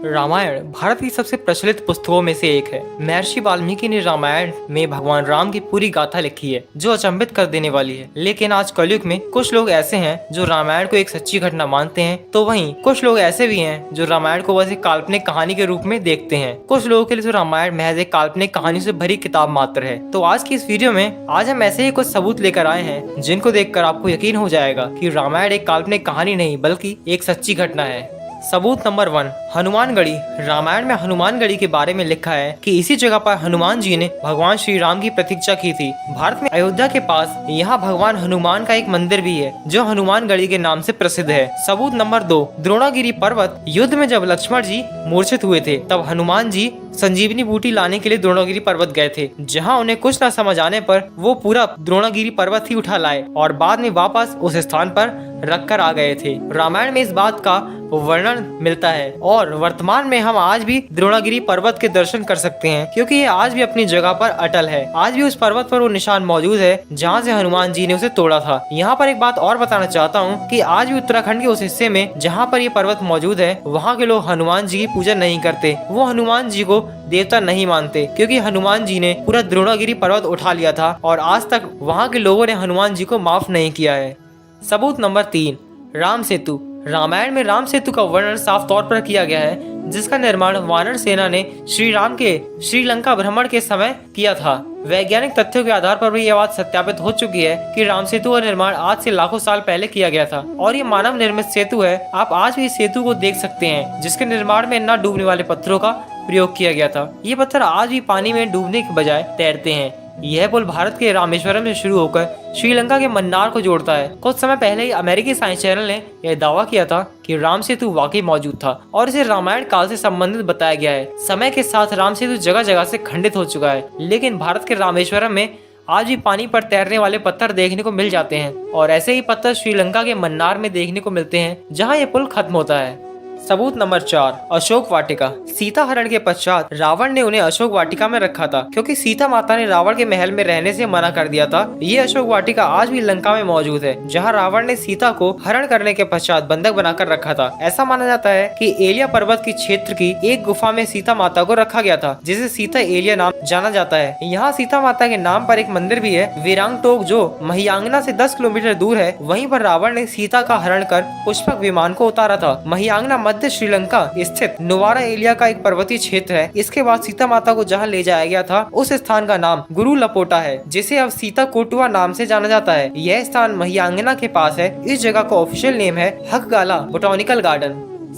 रामायण भारत की सबसे प्रचलित पुस्तकों में से एक है। महर्षि वाल्मीकि ने रामायण में भगवान राम की पूरी गाथा लिखी है, जो अचंभित कर देने वाली है। लेकिन आज कलयुग में कुछ लोग ऐसे हैं जो रामायण को एक सच्ची घटना मानते हैं, तो वहीं कुछ लोग ऐसे भी हैं जो रामायण को बस एक काल्पनिक कहानी के रूप में देखते हैं। कुछ लोगों के लिए तो रामायण महज एक काल्पनिक कहानी से भरी किताब मात्र है। तो आज की इस वीडियो में आज हम ऐसे ही कुछ सबूत लेकर आए हैं, जिनको देखकर आपको यकीन हो जाएगा कि रामायण एक काल्पनिक कहानी नहीं बल्कि एक सच्ची घटना है। सबूत नंबर 1, हनुमानगढ़ी। रामायण में हनुमानगढ़ी के बारे में लिखा है कि इसी जगह पर हनुमान जी ने भगवान श्री राम की प्रतीक्षा की थी। भारत में अयोध्या के पास यहाँ भगवान हनुमान का एक मंदिर भी है, जो हनुमानगढ़ी के नाम से प्रसिद्ध है। सबूत नंबर 2, द्रोणागिरी पर्वत। युद्ध में जब लक्ष्मण जी मूर्छित हुए थे, तब हनुमान जी संजीवनी बूटी लाने के लिए द्रोणागिरी पर्वत गए थे, जहाँ उन्हें कुछ न समझ आने पर वो पूरा द्रोणागिरी पर्वत ही उठा लाए और बाद में वापस उस स्थान पर रखकर आ गए थे। रामायण में इस बात का वर्णन मिलता है और वर्तमान में हम आज भी द्रोणागिरी पर्वत के दर्शन कर सकते हैं, क्योंकि ये आज भी अपनी जगह पर अटल है। आज भी उस पर्वत पर वो निशान मौजूद है जहाँ से हनुमान जी ने उसे तोड़ा था। यहाँ पर एक बात और बताना चाहता हूँ कि आज भी उत्तराखंड के उस हिस्से में जहाँ पर ये पर्वत मौजूद है, वहाँ के लोग हनुमान जी की पूजा नहीं करते। वो हनुमान जी को देवता नहीं मानते, क्योंकि हनुमान जी ने पूरा द्रोणागिरी पर्वत उठा लिया था और आज तक वहाँ के लोगों ने हनुमान जी को माफ नहीं किया है। सबूत नंबर 3, राम सेतु। रामायण में राम सेतु का वर्णन साफ तौर पर किया गया है, जिसका निर्माण वानर सेना ने श्री राम के श्रीलंका भ्रमण के समय किया था। वैज्ञानिक तथ्यों के आधार पर भी यह बात सत्यापित हो चुकी है कि राम सेतु का निर्माण आज से लाखों साल पहले किया गया था और ये मानव निर्मित सेतु है। आप आज भी इस सेतु को देख सकते हैं, जिसके निर्माण में न डूबने वाले पत्थरों का प्रयोग किया गया था। ये पत्थर आज भी पानी में डूबने के बजाय तैरते हैं। यह पुल भारत के रामेश्वरम से शुरू होकर श्रीलंका के मन्नार को जोड़ता है। कुछ समय पहले ही अमेरिकी साइंस चैनल ने यह दावा किया था कि राम सेतु वाकई मौजूद था और इसे रामायण काल से संबंधित बताया गया है। समय के साथ राम सेतु जगह जगह से खंडित हो चुका है, लेकिन भारत के रामेश्वरम में आज भी पानी पर तैरने वाले पत्थर देखने को मिल जाते हैं और ऐसे ही पत्थर श्रीलंका के मन्नार में देखने को मिलते हैं, जहाँ यह पुल खत्म होता है। सबूत नंबर 4, अशोक वाटिका। सीता हरण के पश्चात रावण ने उन्हें अशोक वाटिका में रखा था, क्योंकि सीता माता ने रावण के महल में रहने से मना कर दिया था। ये अशोक वाटिका आज भी लंका में मौजूद है, जहां रावण ने सीता को हरण करने के पश्चात बंधक बनाकर रखा था। ऐसा माना जाता है कि एलिया पर्वत की क्षेत्र की एक गुफा में सीता माता को रखा गया था, जिसे सीता एलिया नाम जाना जाता है। यहाँ सीता माता के नाम पर एक मंदिर भी है, वीरांगटोक, जो महियांगना से 10 किलोमीटर दूर है। वहीं पर रावण ने सीता का हरण कर पुष्पक विमान को उतारा था। महियांगना मध्य श्रीलंका स्थित नुवारा एलिया का एक पर्वतीय क्षेत्र है। इसके बाद सीता माता को जहां ले जाया गया था, उस स्थान का नाम गुरु लपोटा है, जिसे अब सीता कोटुआ नाम से जाना जाता है। यह स्थान महियांगना के पास है। इस जगह का ऑफिशियल नेम है हकगाला बोटानिकल गार्डन।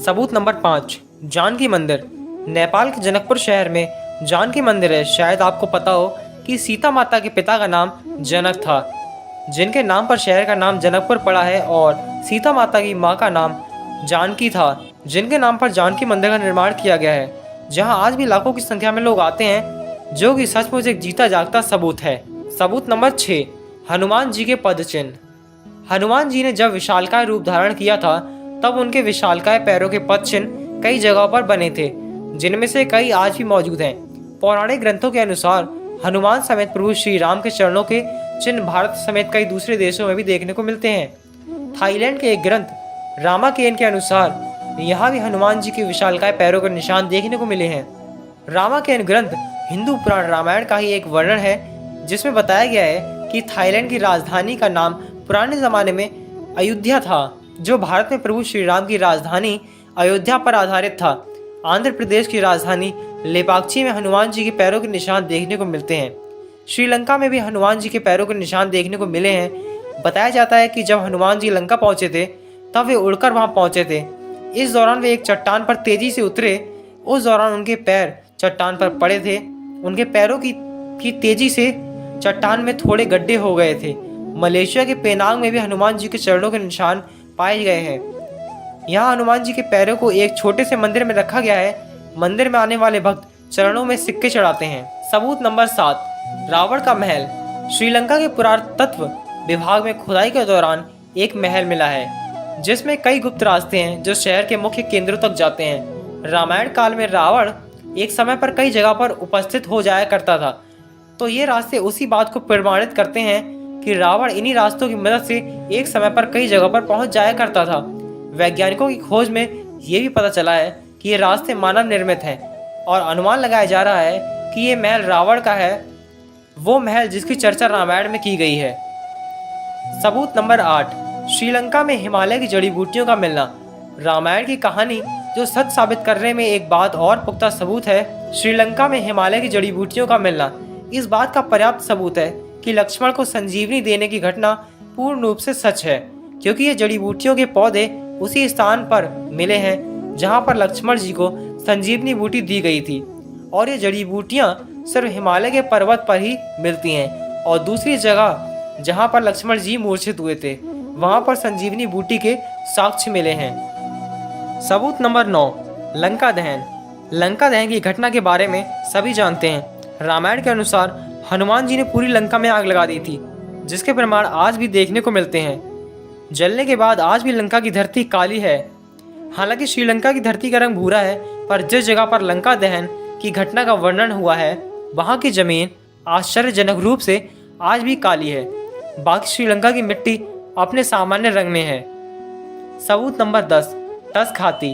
सबूत नंबर 5, जानकी मंदिर। नेपाल के जनकपुर शहर में जानकी मंदिर है। शायद आपको पता हो कि सीता माता के पिता का नाम जनक था, जिनके नाम पर शहर का नाम जनकपुर पड़ा है, और सीता माता की माँ का नाम जानकी था, जिनके नाम पर जानकी मंदिर का निर्माण किया गया है, जहां आज भी लाखों की संख्या में लोग आते हैं, जो कि सचमुच एक जीता जागता सबूत है। सबूत नंबर 6, हनुमान जी के पद चिन्ह। हनुमान जी ने जब विशालकाय रूप धारण किया था, तब उनके विशालकाय पैरों के पद चिन्ह कई जगहों पर बने थे, जिनमें से कई आज भी मौजूद हैं। पौराणिक ग्रंथों के अनुसार हनुमान समेत प्रभु श्री राम के चरणों के चिन्ह भारत समेत कई दूसरे देशों में भी देखने को मिलते हैं। थाईलैंड के एक ग्रंथ रामाकेन के अनुसार यहाँ भी हनुमान जी के विशालकाय पैरों के निशान देखने को मिले हैं। रामाकेन ग्रंथ हिंदू पुराण रामायण का ही एक वर्णन है, जिसमें बताया गया है कि थाईलैंड की राजधानी का नाम पुराने जमाने में अयोध्या था, जो भारत में प्रभु श्री राम की राजधानी अयोध्या पर आधारित था। आंध्र प्रदेश की राजधानी लेपाक्षी में हनुमान जी के पैरों के निशान देखने को मिलते हैं। श्रीलंका में भी हनुमान जी के पैरों के निशान देखने को मिले हैं। बताया जाता है कि जब हनुमान जी लंका पहुंचे थे, तब वे उड़कर वहां पहुंचे थे। इस दौरान वे एक चट्टान पर तेजी से उतरे। उस दौरान उनके पैर चट्टान पर पड़े थे। उनके पैरों की तेजी से चट्टान में थोड़े गड्ढे हो गए थे। मलेशिया के पेनांग में भी हनुमान जी के चरणों के निशान पाए गए हैं। यहाँ हनुमान जी के पैरों को एक छोटे से मंदिर में रखा गया है। मंदिर में आने वाले भक्त चरणों में सिक्के चढ़ाते हैं। सबूत नंबर 7, रावण का महल। श्रीलंका के पुरातत्व विभाग में खुदाई के दौरान एक महल मिला है, जिसमें कई गुप्त रास्ते हैं जो शहर के मुख्य केंद्रों तक जाते हैं। रामायण काल में रावण एक समय पर कई जगह पर उपस्थित हो जाया करता था, तो ये रास्ते उसी बात को प्रमाणित करते हैं कि रावण इन्हीं रास्तों की मदद से एक समय पर कई जगह पर पहुंच जाया करता था। वैज्ञानिकों की खोज में ये भी पता चला है कि कि ये रास्ते मानव निर्मित हैं और अनुमान लगाया जा रहा है कि ये महल रावण का है, वो महल जिसकी चर्चा रामायण में की गई है। सबूत नंबर 8, श्रीलंका में हिमालय की जड़ी बूटियों का मिलना। रामायण की कहानी जो सच साबित करने में एक बात और पुख्ता सबूत है, श्रीलंका में हिमालय की जड़ी बूटियों का मिलना इस बात का पर्याप्त सबूत है कि लक्ष्मण को संजीवनी देने की घटना पूर्ण रूप से सच है, क्योंकि ये जड़ी बूटियों के पौधे उसी स्थान पर मिले हैं जहां पर लक्ष्मण जी को संजीवनी बूटी दी गई थी, और ये जड़ी बूटियां सिर्फ हिमालय के पर्वत पर ही मिलती हैं, और दूसरी जगह जहां पर लक्ष्मण जी मूर्छित हुए थे वहां पर संजीवनी बूटी के साक्ष्य मिले हैं। सबूत नंबर 9, लंका दहन। लंका दहन की घटना के बारे में सभी जानते हैं। रामायण के अनुसार हनुमान जी ने पूरी लंका में आग लगा दी थी, जिसके प्रमाण आज भी देखने को मिलते हैं। जलने के बाद आज भी लंका की धरती काली है। हालांकि श्रीलंका की धरती का रंग भूरा है, पर जिस जगह पर लंका दहन की घटना का वर्णन हुआ है वहां की जमीन आश्चर्यजनक रूप से आज भी काली है। बाकी श्रीलंका की मिट्टी अपने सामान्य रंग में है। सबूत नंबर 10, टस्क हाथी।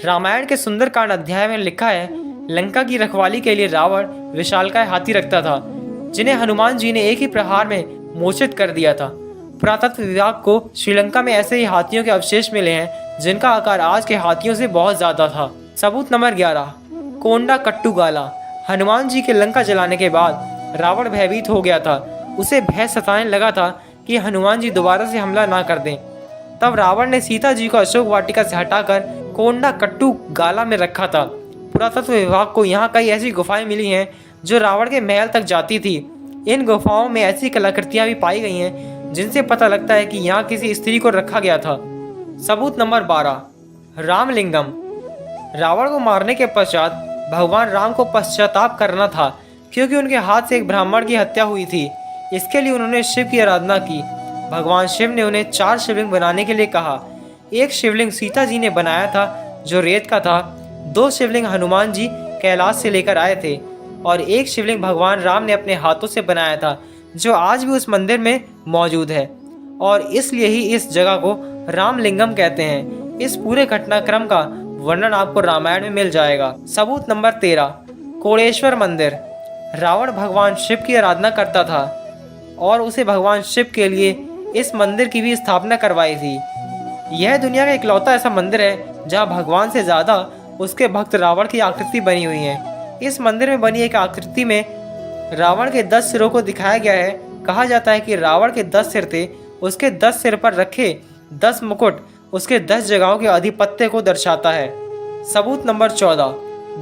रामायण के सुंदरकांड अध्याय में लिखा है, लंका की रखवाली के लिए रावण विशालकाय हाथी रखता था, जिन्हें हनुमान जी ने एक ही प्रहार में मोचित कर दिया था। पुरातत्व विभाग को श्रीलंका में ऐसे ही हाथियों के अवशेष मिले हैं जिनका आकार आज के हाथियों से बहुत ज्यादा था। सबूत नंबर 11, कोंडा कट्टू गाला। हनुमान जी के लंका जलाने के बाद रावण भयभीत हो गया था। उसे भय सताने लगा था कि हनुमान जी दोबारा से हमला ना कर दें। तब रावण ने सीता जी को अशोक वाटिका से हटाकर कोंडा कट्टू गाला में रखा था। पुरातत्व विभाग को यहाँ कई ऐसी गुफाएं मिली हैं जो रावण के महल तक जाती थी। इन गुफाओं में ऐसी कलाकृतियां भी पाई गई हैं जिनसे पता लगता है कि यहाँ किसी स्त्री को रखा गया था। सबूत नंबर 12, रामलिंगम। रावण को मारने के पश्चात भगवान राम को पश्चाताप करना था, क्योंकि उनके हाथ से एक ब्राह्मण की हत्या हुई थी। इसके लिए उन्होंने शिव की आराधना की। भगवान शिव ने उन्हें 4 शिवलिंग बनाने के लिए कहा। एक शिवलिंग सीता जी ने बनाया था जो रेत का था, 2 शिवलिंग हनुमान जी कैलाश से लेकर आए थे, और एक शिवलिंग भगवान राम ने अपने हाथों से बनाया था जो आज भी उस मंदिर में मौजूद है, और इसलिए ही इस जगह को रामलिंगम कहते हैं। इस पूरे घटनाक्रम का वर्णन आपको रामायण में मिल जाएगा। सबूत नंबर 13, कोणेश्वर मंदिर। रावण भगवान शिव की आराधना करता था और उसे भगवान शिव के लिए इस मंदिर की भी स्थापना करवाई थी। यह दुनिया का इकलौता ऐसा मंदिर है जहां भगवान से ज़्यादा उसके भक्त रावण की आकृति बनी हुई है। इस मंदिर में बनी एक आकृति में रावण के 10 सिरों को दिखाया गया है। कहा जाता है कि रावण के 10 सिर थे, उसके 10 सिर पर रखे 10 मुकुट उसके 10 जगहों के आधिपत्य को दर्शाता है। सबूत नंबर 14,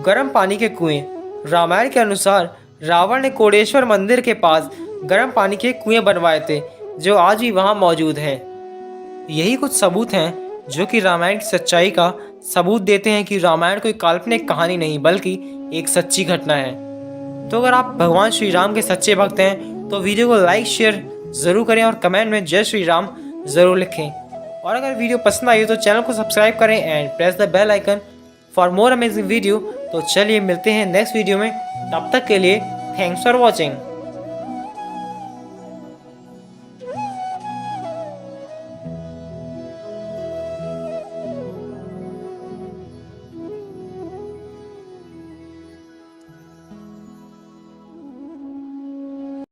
गर्म पानी के कुएं। रामायण के अनुसार रावण ने कोणेश्वर मंदिर के पास गर्म पानी के कुएं बनवाए थे जो आज भी वहां मौजूद हैं। यही कुछ सबूत हैं जो कि रामायण की सच्चाई का सबूत देते हैं कि रामायण कोई काल्पनिक कहानी नहीं बल्कि एक सच्ची घटना है। तो अगर आप भगवान श्री राम के सच्चे भक्त हैं तो वीडियो को लाइक शेयर ज़रूर करें और कमेंट में जय श्री राम ज़रूर लिखें। और अगर वीडियो पसंद आई हो तो चैनल को सब्सक्राइब करें and press the bell icon for more amazing video. तो चलिए मिलते हैं नेक्स्ट वीडियो में, तब तक के लिए थैंक्स फॉर वॉचिंग।